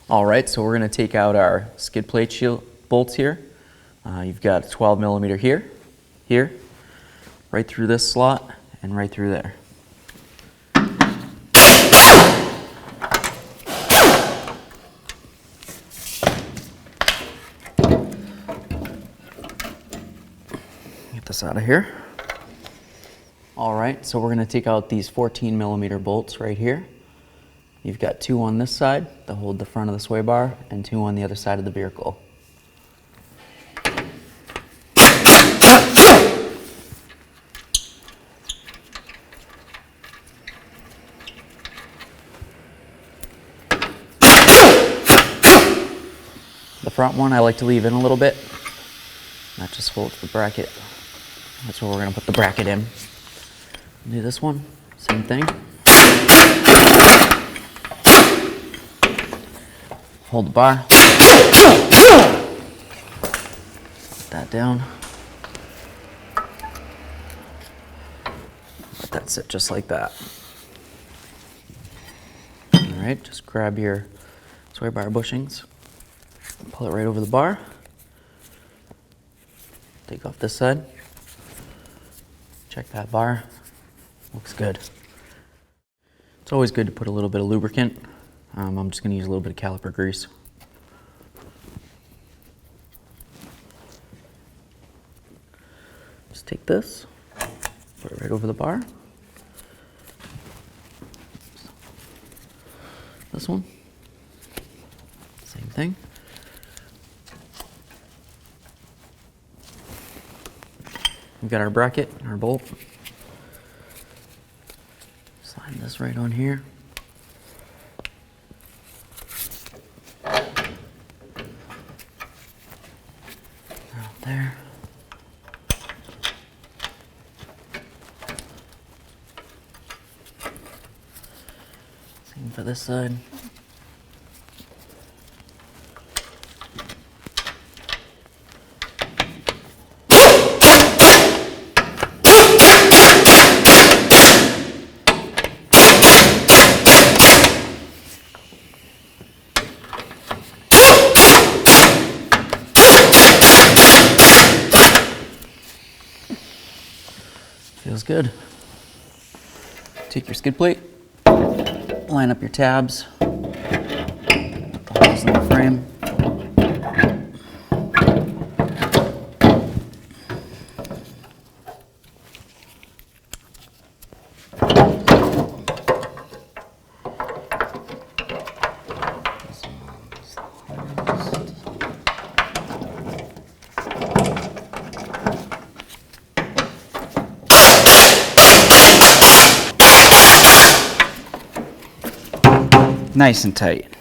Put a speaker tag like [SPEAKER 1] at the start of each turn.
[SPEAKER 1] All right, so we're going to take out our skid plate shield bolts here. You've got a 12 millimeter here, right through this slot, and right through there. Get this out of here. All right, so we're going to take out these 14 millimeter bolts right here. You've got 2 on this side that hold the front of the sway bar and 2 on the other side of the vehicle. The front one I like to leave in a little bit. That just holds the bracket. That's where we're going to put the bracket in. Do this one, same thing. Hold the bar. Put that down. Let that sit just like that. All right, just grab your sway bar bushings. Pull it right over the bar. Take off this side. Check that bar. Looks good. It's always good to put a little bit of lubricant. I'm just going to use a little bit of caliper grease. Just take this, put it right over the bar. This one, same thing. We've got our bracket, our bolt. Slide this right on here. Out there. Same for this side. Feels good. Take your skid plate, line up your tabs, put the holes in the frame. Nice and tight.